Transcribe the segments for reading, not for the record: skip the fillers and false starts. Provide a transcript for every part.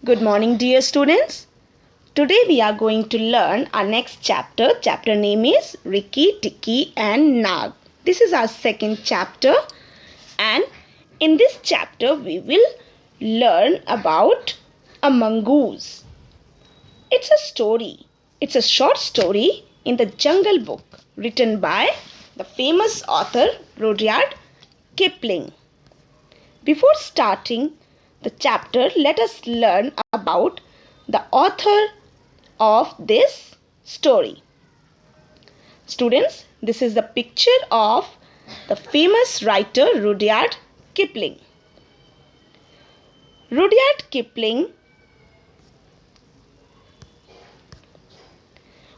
Good morning, dear students. Today we are going to learn our next chapter. Chapter name is Rikki, Tikki and Nag. This is our second chapter, and in this chapter we will learn about a mongoose. It's a story. It's a short story in the Jungle Book written by the famous author Rudyard Kipling. Before starting the chapter, let us learn about the author of this story. Students, this is the picture of the famous writer Rudyard Kipling. Rudyard Kipling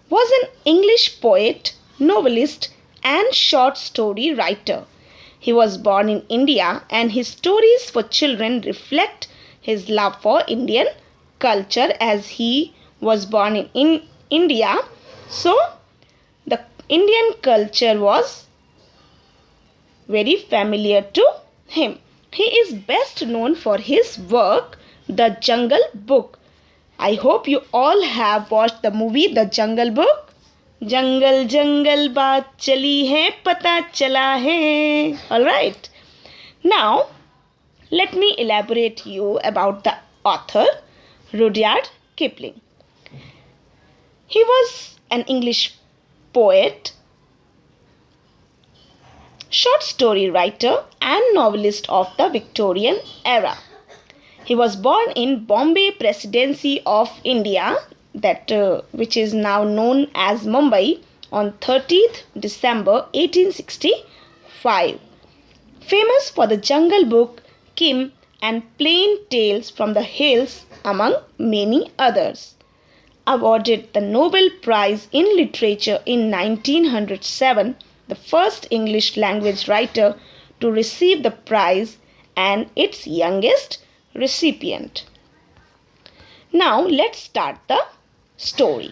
was an English poet, novelist, and short story writer. He was born in India, and his stories for children reflect his love for Indian culture as he was born in India. So, the Indian culture was very familiar to him. He is best known for his work, The Jungle Book. I hope you all have watched the movie The Jungle Book. जंगल जंगल बात चली है पता चला है. All right. Now, let me elaborate you about the author Rudyard Kipling. He was an English poet, short story writer and novelist of the Victorian era. He was born in Bombay Presidency of India, which is now known as Mumbai, on 30th December 1865. Famous for The Jungle Book, Kim and Plain Tales from the Hills, among many others. Awarded the Nobel Prize in Literature in 1907, the first English language writer to receive the prize and its youngest recipient. Now let's start the story.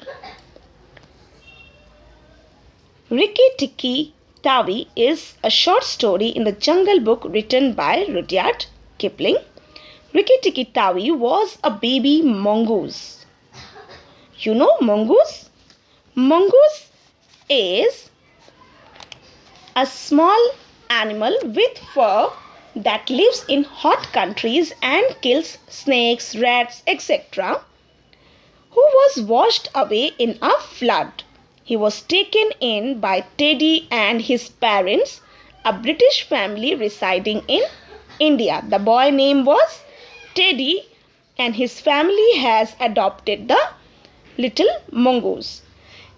Rikki Tikki Tavi is a short story in the Jungle Book written by Rudyard Kipling. Rikki Tikki Tavi was a baby mongoose. You know mongoose? Mongoose is a small animal with fur that lives in hot countries and kills snakes, rats, etc., who was washed away in a flood. He was taken in by Teddy and his parents, a British family residing in India. The boy name was Teddy, and his family has adopted the little mongoose.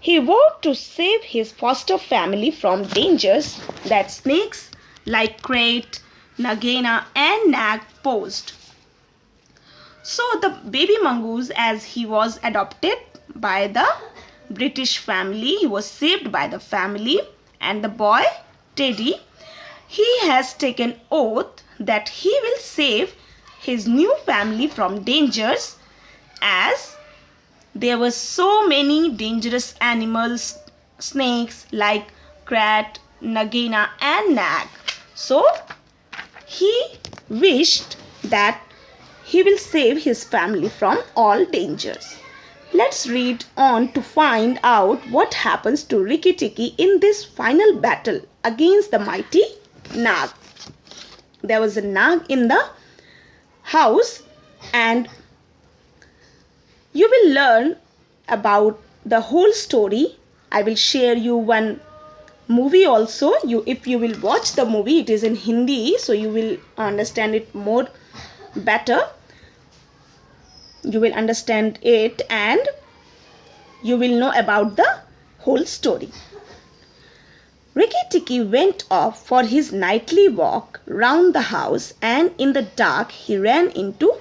He vowed to save his foster family from dangers that snakes like Krait, Nagaina and Nag posed. So the baby mongoose, as he was adopted by the British family, he was saved by the family, and the boy Teddy, he has taken oath that he will save his new family from dangers, as there were so many dangerous animals, snakes like Krait, Nagaina and Nag. So he wished that he will save his family from all dangers. Let's read on to find out what happens to Rikki Tikki in this final battle against the mighty Nag. There was a Nag in the house, and you will learn about the whole story. I will share you one movie also. If you will watch the movie, it is in Hindi, so you will understand it more better. You will understand it and you will know about the whole story. Rikki Tikki went off for his nightly walk round the house, and in the dark he ran into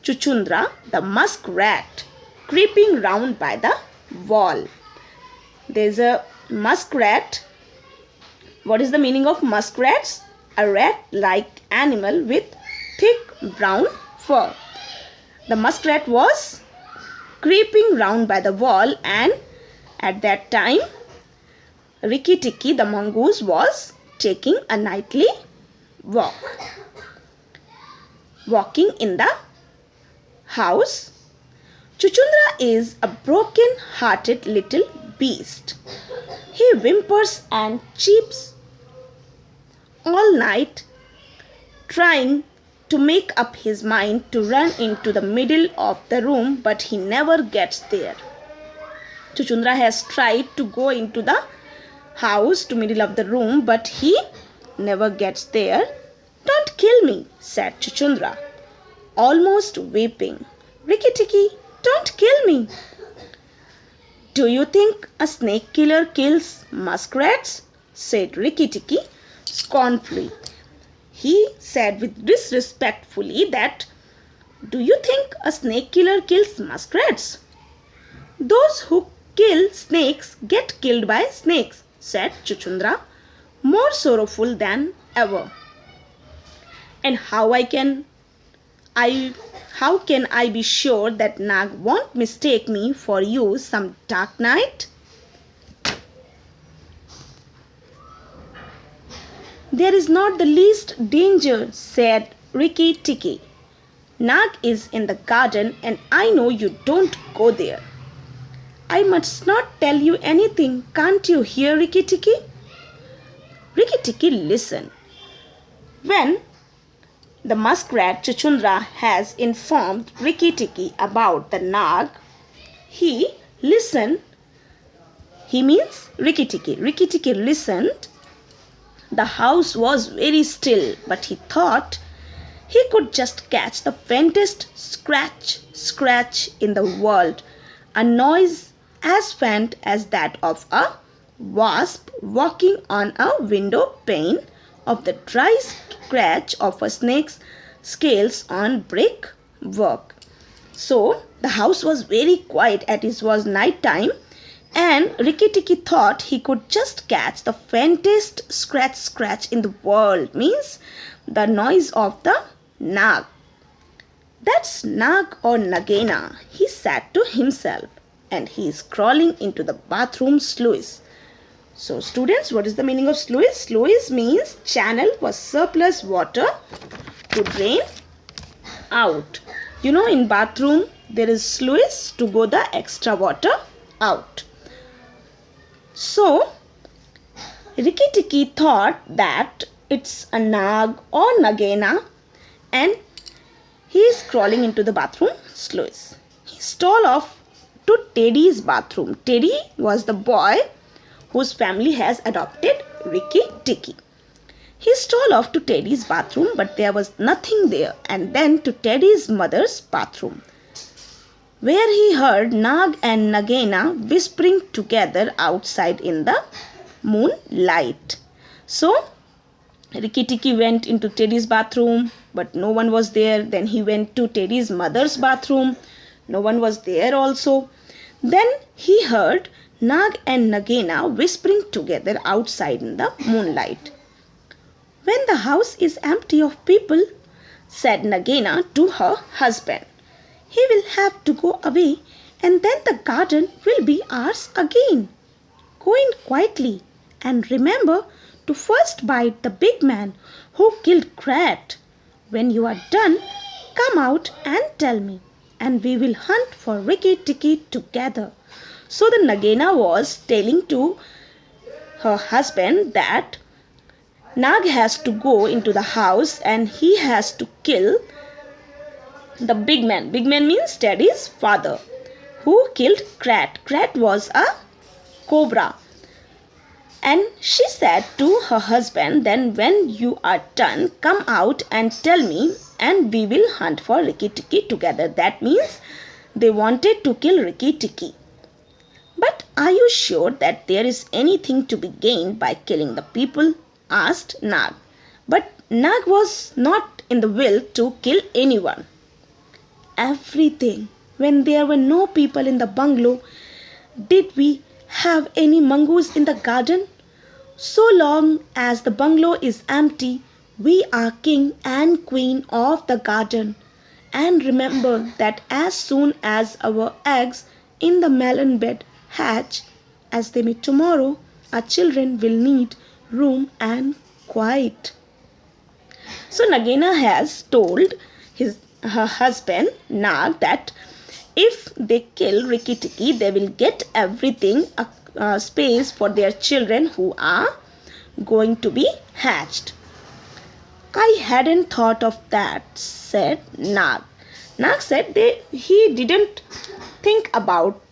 Chuchundra, the muskrat, creeping round by the wall. There's a muskrat. What is the meaning of muskrats? A rat-like animal with thick brown fur. The muskrat was creeping round by the wall, and at that time Rikki Tikki the mongoose was taking a nightly walk, walking in the house. Chuchundra is a broken-hearted little beast. He whimpers and cheeps all night, trying to make up his mind to run into the middle of the room, but he never gets there. Chuchundra has tried to go into the house to middle of the room, but he never gets there. "Don't kill me," said Chuchundra, almost weeping. "Rikki Tikki, don't kill me." "Do you think a snake killer kills muskrats?" said Rikki Tikki scornfully. He said disrespectfully that, "Do you think a snake killer kills muskrats?" "Those who kill snakes get killed by snakes," said Chuchundra, more sorrowful than ever. "And how can I be sure that Nag won't mistake me for you some dark night?" "There is not the least danger," said Rikki Tikki. "Nag is in the garden and I know you don't go there." "I must not tell you anything, can't you hear, Rikki Tikki?" Rikki Tikki listened. When the muskrat Chuchundra has informed Rikki Tikki about the Nag, he listened. He means Rikki Tikki. Rikki Tikki listened. The house was very still, but he thought he could just catch the faintest scratch in the world, a noise as faint as that of a wasp walking on a window pane, of the dry scratch of a snake's scales on brick work. So the house was very quiet as it was night time, and Rikki Tikki thought he could just catch the faintest scratch in the world, means the noise of the Nag. "That's Nag or Nagaina," he said to himself, and he is crawling into the bathroom sluice. So students, what is the meaning of sluice? Sluice means channel for surplus water to drain out. You know, in bathroom there is sluice to go the extra water out. So Rikki Tikki thought that it's a Nag or Nagaina, and he is crawling into the bathroom sluice. He stole off to Teddy's bathroom. Teddy was the boy whose family has adopted Rikki Tikki. He stole off to Teddy's bathroom, but there was nothing there, and then to Teddy's mother's bathroom, where he heard Nag and Nagaina whispering together outside in the moonlight. So Rikki Tikki went into Teddy's bathroom, but no one was there. Then he went to Teddy's mother's bathroom. No one was there also. Then he heard Nag and Nagaina whispering together outside in the moonlight. "When the house is empty of people," said Nagaina to her husband, "he will have to go away, and then the garden will be ours again. Go in quietly, and remember to first bite the big man who killed Krat. When you are done, come out and tell me, and we will hunt for Rikki Tikki together." So the Nagaina was telling to her husband that Nag has to go into the house and he has to kill the big man. Big man means Teddy's father, who killed Krat. Krat was a cobra. And she said to her husband, "Then when you are done, come out and tell me, and we will hunt for Rikki Tikki together." That means they wanted to kill Rikki Tikki. "But are you sure that there is anything to be gained by killing the people?" asked Nag. But Nag was not in the will to kill anyone. "Everything. When there were no people in the bungalow, did we have any mongoose in the garden? So long as the bungalow is empty, we are king and queen of the garden. And remember that as soon as our eggs in the melon bed hatch, as they may tomorrow, our children will need room and quiet." So Nagaina has told her husband Nag that if they kill Rikki Tikki, they will get everything, a space for their children who are going to be hatched. I hadn't thought of that, said Nag. Nag said he didn't think about.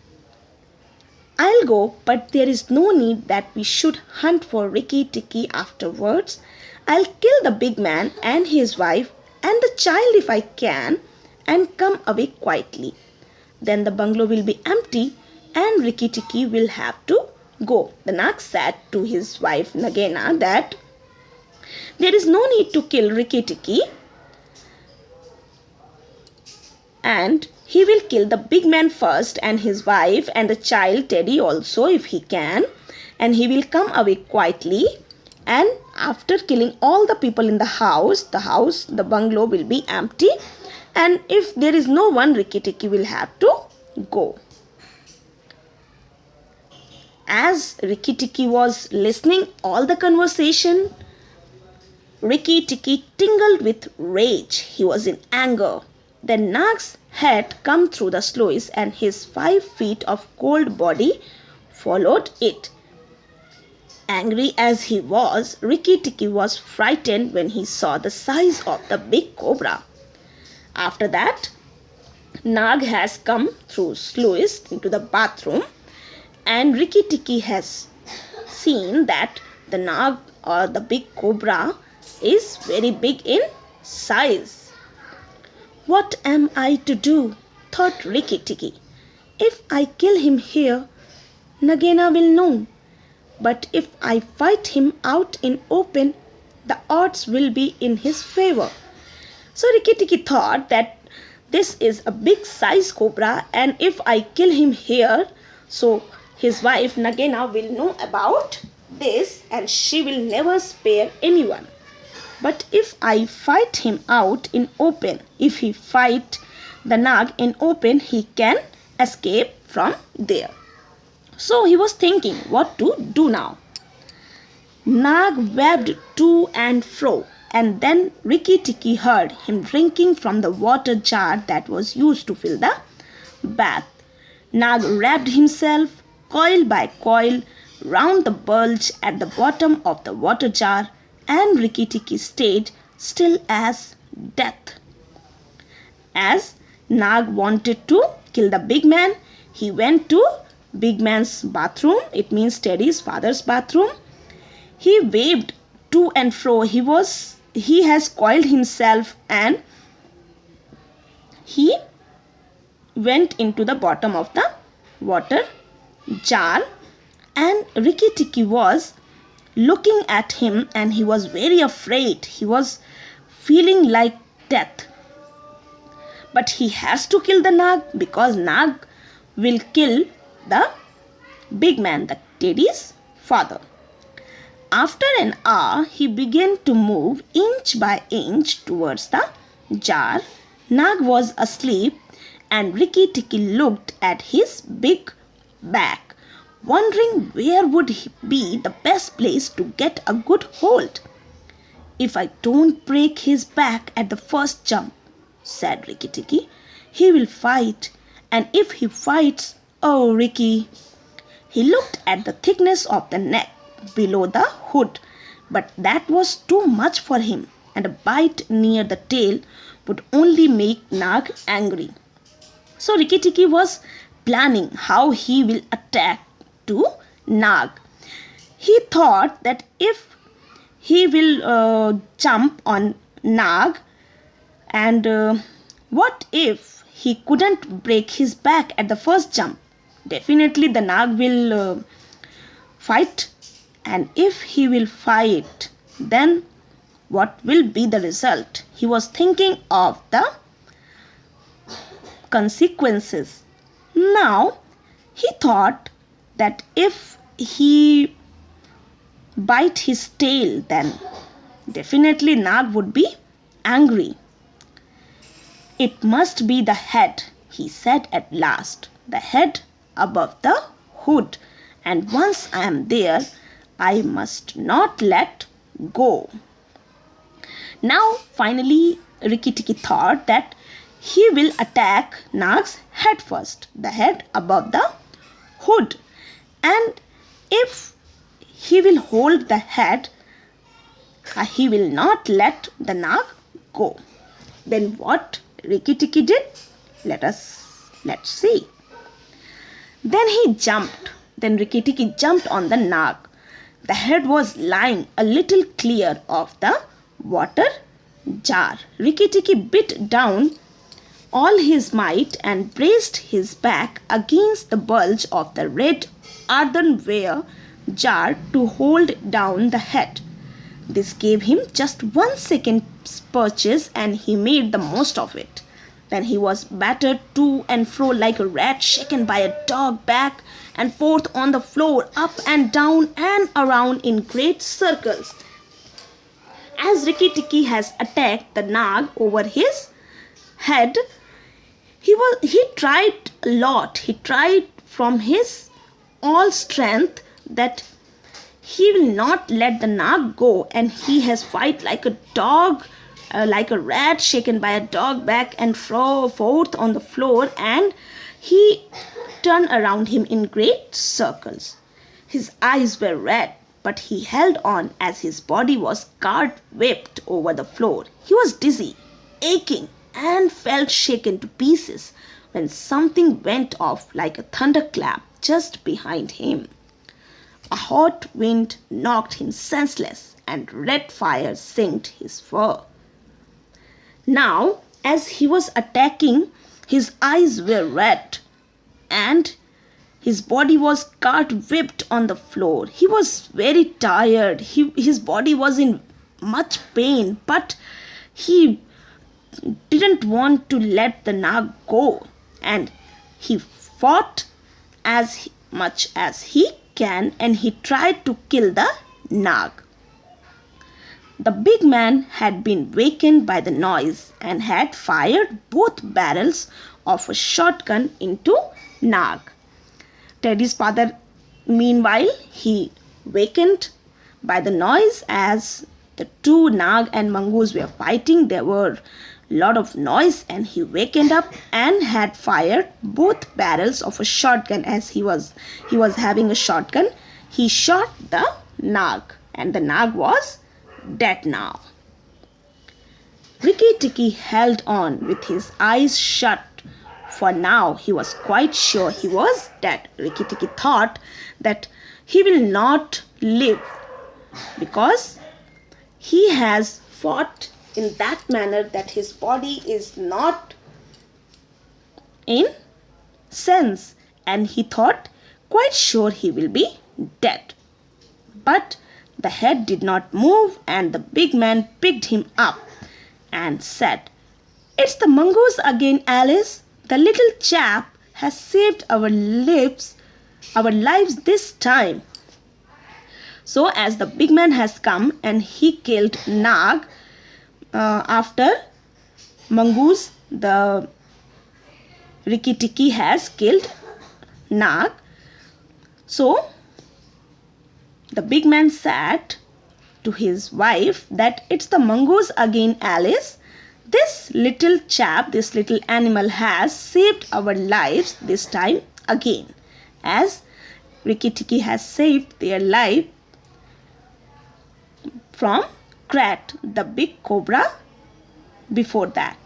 I'll go, but there is no need that we should hunt for Rikki Tikki afterwards. I'll kill the big man and his wife and the child if I can and come away quietly. Then the bungalow will be empty and Rikki Tikki will have to go. The Nag said to his wife Nagaina that there is no need to kill Rikki Tikki, and he will kill the big man first and his wife and the child Teddy also if he can, and he will come away quietly, and after killing all the people in the bungalow will be empty, and if there is no one, Rikki Tikki will have to go. As Rikki Tikki was listening all the conversation, Rikki Tikki tingled with rage. He was in anger. Then Nag's head come through the sluice and his 5 feet of cold body followed it. Angry as he was, Rikki Tikki was frightened when he saw the size of the big cobra. After that, Nag has come through sluice into the bathroom, and Rikki Tikki has seen that the Nag or the big cobra is very big in size. What am I to do? Thought Rikki Tikki. If I kill him here, Nagaina will know. But if I fight him out in open, the odds will be in his favor. So Rikki Tikki thought that this is a big size cobra, and if I kill him here, so his wife Nagaina will know about this and she will never spare anyone. But if I fight him out in open, if he fight the Nag in open, he can escape from there. So he was thinking what to do now. Nag webbed to and fro, and then Rikki Tikki heard him drinking from the water jar that was used to fill the bath. Nag wrapped himself, coil by coil, round the bulge at the bottom of the water jar, and Rikki Tikki stayed still as death. As Nag wanted to kill the big man, he went to big man's bathroom, it means Teddy's father's bathroom. He waved to and fro. He has coiled himself and he went into the bottom of the water jar, and Rikki Tikki was looking at him and he was very afraid. He was feeling like death. But he has to kill the Nag because Nag will kill the big man, the Teddy's father. After an hour, he began to move inch by inch towards the jar. Nag was asleep and Rikki Tikki looked at his big back, wondering where would be the best place to get a good hold. If I don't break his back at the first jump, said Rikki Tikki, he will fight, and if he fights, oh Rikki. He looked at the thickness of the neck below the hood, but that was too much for him, and a bite near the tail would only make Nag angry. So Rikki Tikki was planning how he will attack to Nag. He thought that if he will jump on Nag, and what if he couldn't break his back at the first jump? Definitely the Nag will fight, and if he will fight, then what will be the result? He was thinking of the consequences. Now he thought that if he bite his tail, then definitely Nag would be angry. It must be the head, he said at last, the head above the hood, and once I am there, I must not let go. Now finally Rikki Tikki thought that he will attack Nag's head first, the head above the hood. And if he will hold the head, he will not let the Nag go. Then what Rikki Tikki did? Let's see. Then he jumped. Then Rikki Tikki jumped on the Nag. The head was lying a little clear of the water jar. Rikki Tikki bit down all his might and braced his back against the bulge of the red earthenware jar to hold down the head. This gave him just 1 second's purchase, and he made the most of it. Then he was battered to and fro like a rat shaken by a dog, back and forth on the floor, up and down and around in great circles. As Rikki Tikki has attacked the Nag over his head, he tried a lot. He tried from his all strength that he will not let the Nag go, and he has fight like a dog, like a rat shaken by a dog, back and forth on the floor, and he turned around him in great circles. His eyes were red, but he held on as his body was cart-whipped over the floor. He was dizzy, aching, and felt shaken to pieces when something went off like a thunderclap just behind him. A hot wind knocked him senseless, and red fire singed his fur. Now, as he was attacking, his eyes were red, and his body was cart-whipped on the floor. He was very tired. His body was in much pain, but he didn't want to let the Nag go, and he fought as much as he can, and he tried to kill the Nag. The big man had been wakened by the noise and had fired both barrels of a shotgun into Nag. Teddy's father, meanwhile, he wakened by the noise as the two Nag and Mongoose were fighting. There were a lot of noise, and he wakened up and had fired both barrels of a shotgun. As he was having a shotgun, he shot the Nag, and the Nag was dead now. Rikki Tikki held on with his eyes shut, for now he was quite sure he was dead. Rikki Tikki thought that he will not live because he has fought in that manner that his body is not in sense, and he thought quite sure he will be dead. But the head did not move, and the big man picked him up and said, "It's the Mongoose again, Alice. The little chap has saved our lives this time." So as the big man has come and he killed Nag, after Mongoose, the Rikki Tikki has killed Nag. So the big man said to his wife that it's the Mongoose again, Alice. This little chap, this little animal has saved our lives this time again, as Rikki Tikki has saved their life from Krat, the big cobra, before that.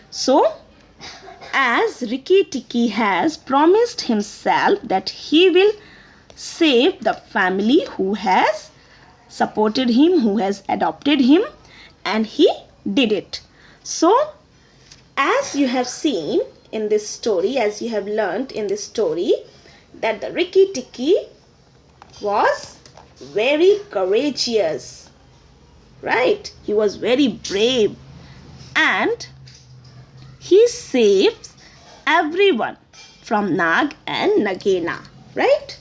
So, as Rikki Tikki has promised himself that he will save the family who has supported him, who has adopted him, and he did it. So, as you have seen in this story, as you have learnt in this story, that the Rikki Tikki was very courageous, right? He was very brave, and he saves everyone from Nag and Nagina, right?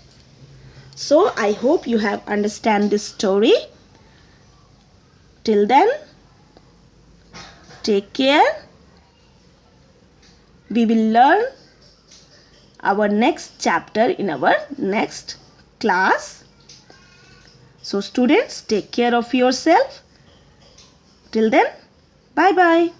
So I hope you have understand this story. Till then, take care. We will learn our next chapter in our next class. So students, take care of yourself. Till then, bye bye.